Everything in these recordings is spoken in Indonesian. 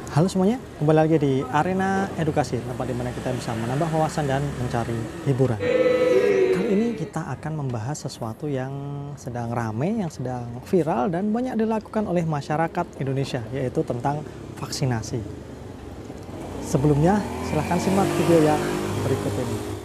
Halo semuanya, kembali lagi di Arena Edukasi, tempat di mana kita bisa menambah wawasan dan mencari hiburan. Kali ini kita akan membahas sesuatu yang sedang rame, yang sedang viral dan banyak dilakukan oleh masyarakat Indonesia, yaitu tentang vaksinasi. Sebelumnya, silahkan simak video yang berikut ini.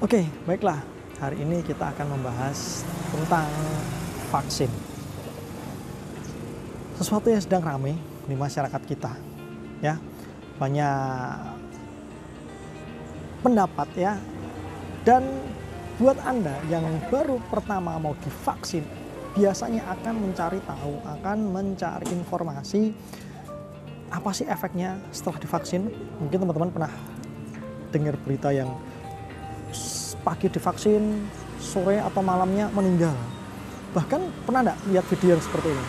Oke, baiklah. Hari ini kita akan membahas tentang vaksin. Sesuatu yang sedang ramai di masyarakat kita, ya. Banyak pendapat ya. Dan buat Anda yang baru pertama mau divaksin, biasanya akan mencari tahu, akan mencari informasi apa sih efeknya setelah divaksin. Mungkin teman-teman pernah dengar berita yang pagi divaksin, sore atau malamnya meninggal. Bahkan pernah enggak lihat video yang seperti ini?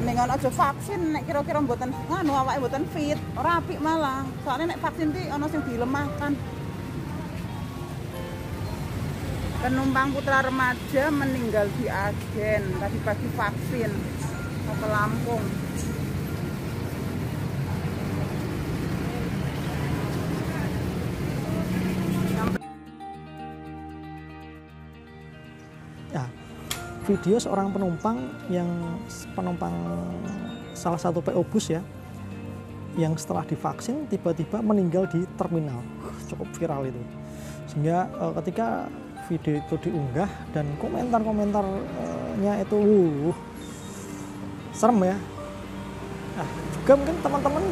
Nek aja vaksin, nek kira-kira mboten nganu awake mboten fit, ora apik malah. Soalnya nek vaksin ki ana sing dilemahkan. Penumpang putra remaja meninggal di Agen tadi pagi vaksin ke Lampung. Ya, video seorang penumpang salah satu PO bus ya, yang setelah divaksin tiba-tiba meninggal di terminal. Cukup viral itu. Sehingga ketika video itu diunggah dan komentar-komentarnya itu serem ya. Nah, juga mungkin teman-teman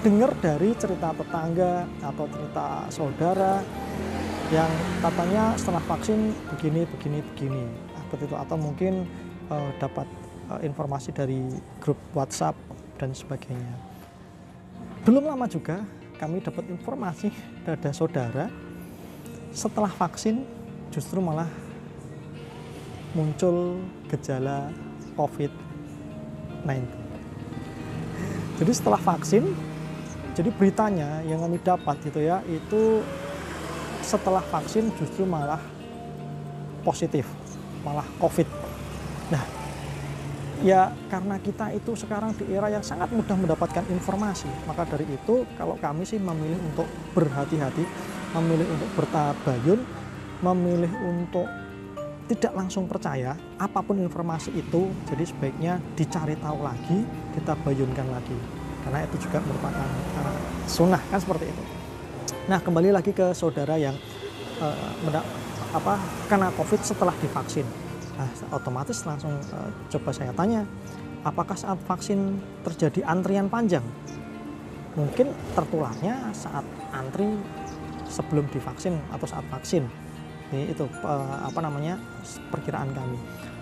dengar dari cerita tetangga atau cerita saudara yang katanya setelah vaksin begini seperti itu, atau mungkin dapat informasi dari grup WhatsApp dan sebagainya. Belum lama juga kami dapat informasi dari saudara setelah vaksin justru malah muncul gejala COVID-19. Jadi setelah vaksin, jadi beritanya yang kami dapat gitu ya, itu setelah vaksin justru malah positif, malah COVID. Nah, ya karena kita itu sekarang di era yang sangat mudah mendapatkan informasi, maka dari itu kalau kami sih memilih untuk berhati-hati, memilih untuk bertabayun, memilih untuk tidak langsung percaya apapun informasi itu. Jadi sebaiknya dicari tahu lagi, ditabayunkan lagi, karena itu juga merupakan sunnah kan, seperti itu. Nah, kembali lagi ke saudara yang kena COVID setelah divaksin. Nah, otomatis langsung coba saya tanya, apakah saat vaksin terjadi antrian panjang? Mungkin tertularnya saat antri sebelum divaksin atau saat vaksin. Ini itu perkiraan kami.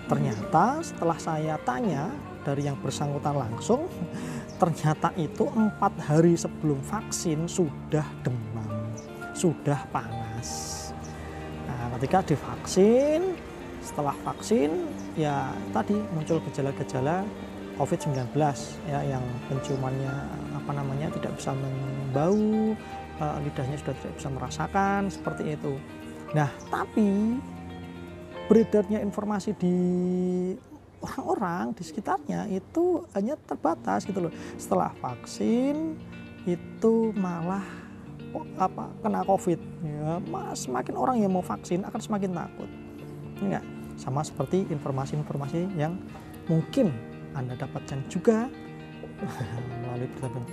Ternyata setelah saya tanya dari yang bersangkutan langsung, ternyata itu 4 hari sebelum vaksin sudah demam, sudah panas. Nah, ketika divaksin, setelah vaksin ya tadi muncul gejala-gejala COVID-19 ya, yang penciumannya tidak bisa membau, lidahnya sudah tidak bisa merasakan, seperti itu. Nah, tapi beredarnya informasi di orang-orang di sekitarnya itu hanya terbatas gitu loh. Setelah vaksin itu malah kena COVID ya, semakin orang yang mau vaksin akan semakin takut. Enggak, sama seperti informasi-informasi yang mungkin Anda dapatkan juga melalui berita.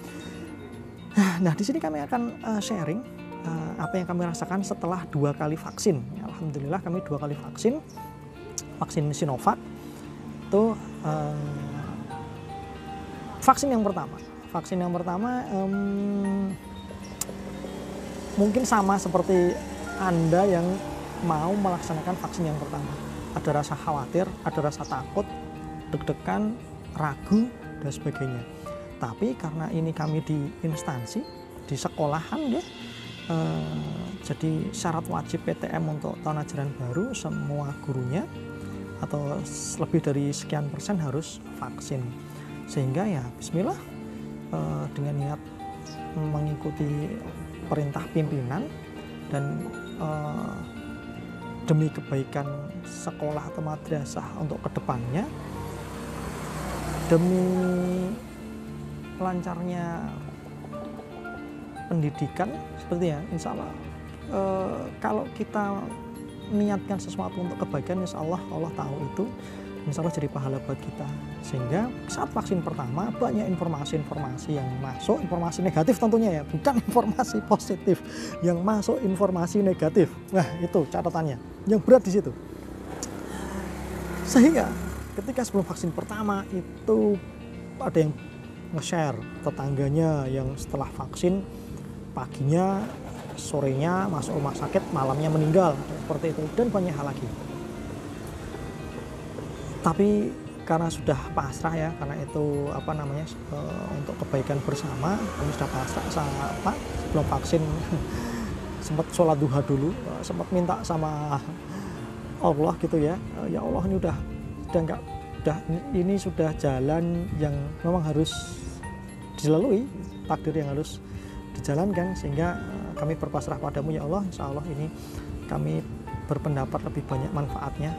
Nah, di sini kami akan sharing apa yang kami rasakan setelah 2 kali vaksin. Ya, alhamdulillah kami 2 kali vaksin Sinovac. Itu vaksin yang pertama mungkin sama seperti Anda yang mau melaksanakan vaksin yang pertama. Ada rasa khawatir, ada rasa takut, deg-degan, ragu dan sebagainya. Tapi karena ini kami di instansi, di sekolahan ya, jadi syarat wajib PTM untuk tahun ajaran baru semua gurunya atau lebih dari sekian persen harus vaksin. Sehingga ya bismillah dengan niat mengikuti perintah pimpinan dan demi kebaikan sekolah atau madrasah untuk kedepannya, demi lancarnya pendidikan seperti ya, insya Allah kalau kita niatkan sesuatu untuk kebaikan, insya Allah Allah tahu itu, insya Allah jadi pahala buat kita. Sehingga saat vaksin pertama banyak informasi-informasi yang masuk, informasi negatif tentunya ya, bukan informasi positif, yang masuk informasi negatif. Nah itu catatannya, yang berat di situ. Sehingga ketika sebelum vaksin pertama itu ada yang nge-share tetangganya yang setelah vaksin paginya, sorenya masuk rumah sakit, malamnya meninggal, seperti itu, dan banyak hal lagi. Tapi karena sudah pasrah ya, karena itu untuk kebaikan bersama, kami sudah pasrah sebelum vaksin sempat sholat duha dulu, sempat minta sama Allah gitu ya, ya Allah ini sudah jalan yang memang harus dilalui, takdir yang harus dijalankan, sehingga kami berpasrah padamu ya Allah, insya Allah ini kami berpendapat lebih banyak manfaatnya,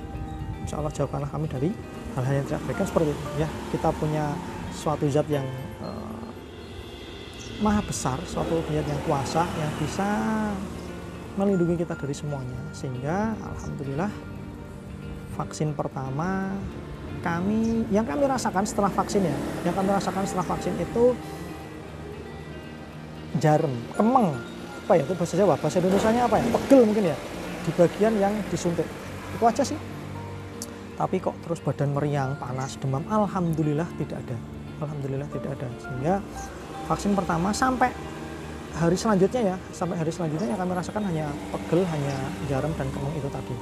insya Allah jauhkanlah kami dari hal-hal yang tidak baik, seperti itu ya. Kita punya suatu zat yang maha besar, suatu zat yang kuasa yang bisa melindungi kita dari semuanya, sehingga alhamdulillah vaksin pertama yang kami rasakan setelah vaksin ya, itu jarum, kemeng, apa ya itu bahasa Jawa, bahasa Indonesianya apa ya, pegel mungkin ya, di bagian yang disuntik, itu aja sih. Tapi kok terus badan meriang, panas, demam, alhamdulillah tidak ada, sehingga vaksin pertama sampai hari selanjutnya yang kami rasakan hanya pegel, hanya jarum dan kemeng itu tadi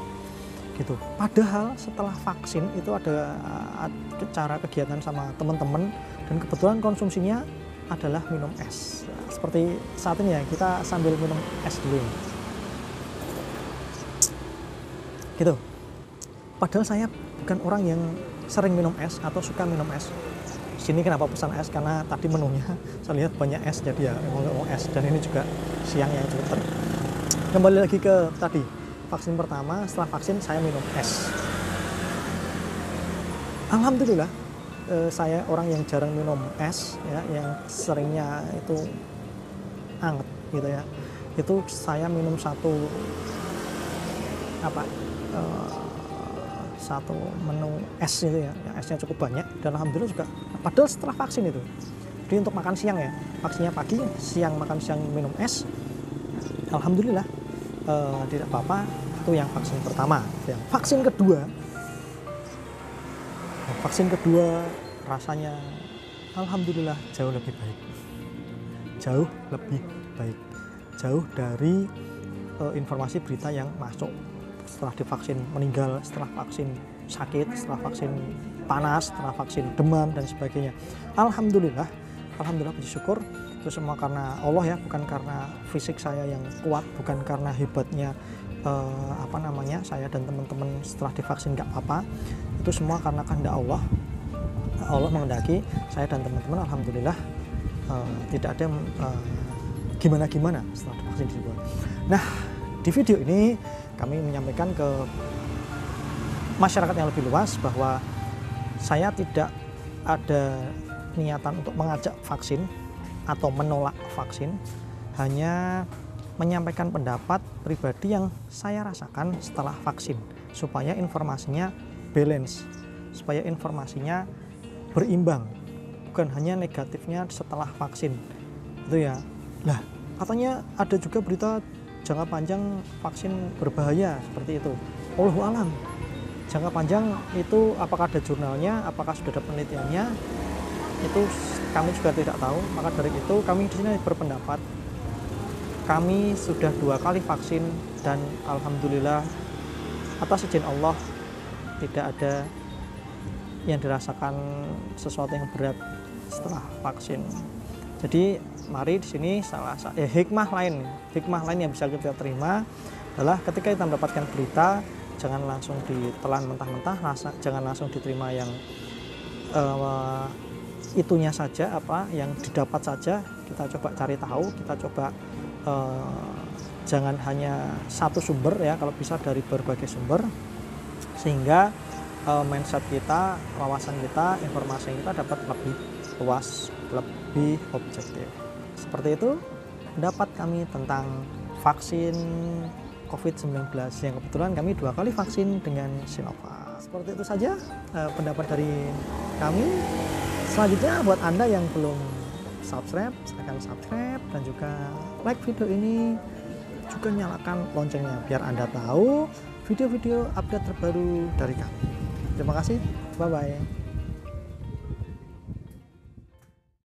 gitu. Padahal setelah vaksin itu ada cara kegiatan sama teman-teman, dan kebetulan konsumsinya adalah minum es. Seperti saat ini ya, kita sambil minum es dulu gitu. Padahal saya bukan orang yang sering minum es atau suka minum es. Sini kenapa pesan es, karena tadi menunya saya lihat banyak es, jadi ya mau es. Dan ini juga siang yang cukup terik. Kembali lagi ke tadi, vaksin pertama, setelah vaksin saya minum es. Alhamdulillah, saya orang yang jarang minum es ya, yang seringnya itu anget gitu ya. Itu saya minum satu menu es itu ya, esnya cukup banyak, dan alhamdulillah juga padahal setelah vaksin itu. Jadi untuk makan siang ya, vaksinnya pagi, siang makan siang minum es, alhamdulillah tidak apa-apa. Itu yang vaksin pertama. Yang vaksin kedua rasanya alhamdulillah jauh lebih baik, jauh dari informasi berita yang masuk setelah divaksin meninggal, setelah vaksin sakit, setelah vaksin panas, setelah vaksin demam dan sebagainya. Alhamdulillah puji syukur itu semua karena Allah ya, bukan karena fisik saya yang kuat, bukan karena hebatnya saya dan teman-teman setelah divaksin nggak apa-apa. Itu semua karena kehendak Allah. Allah menghendaki saya dan teman-teman alhamdulillah tidak ada gimana-gimana setelah divaksin dibuat. Nah, di video ini kami menyampaikan ke masyarakat yang lebih luas bahwa saya tidak ada niatan untuk mengajak vaksin atau menolak vaksin, hanya menyampaikan pendapat pribadi yang saya rasakan setelah vaksin, supaya informasinya balance, supaya informasinya berimbang, bukan hanya negatifnya setelah vaksin itu ya. Lah, katanya ada juga berita jangka panjang vaksin berbahaya seperti itu. Wallahu alam. Jangka panjang itu apakah ada jurnalnya, apakah sudah ada penelitiannya, itu kami juga tidak tahu. Maka dari itu kami di sini berpendapat, kami sudah 2 kali vaksin dan alhamdulillah atas izin Allah tidak ada yang dirasakan sesuatu yang berat setelah vaksin. Jadi mari di sini hikmah lain yang bisa kita terima adalah ketika kita mendapatkan berita, jangan langsung ditelan mentah-mentah, jangan langsung diterima yang itunya saja, apa yang didapat saja kita coba cari tahu, kita coba jangan hanya satu sumber ya, kalau bisa dari berbagai sumber, sehingga mindset kita, wawasan kita, informasi kita dapat lebih luas, lebih objektif. Seperti itu pendapat kami tentang vaksin COVID-19 yang kebetulan kami 2 kali vaksin dengan Sinovac. Seperti itu saja pendapat dari kami. Selanjutnya buat Anda yang belum subscribe, silahkan subscribe dan juga like video ini, juga nyalakan loncengnya biar Anda tahu video-video update terbaru dari kami. Terima kasih, bye-bye.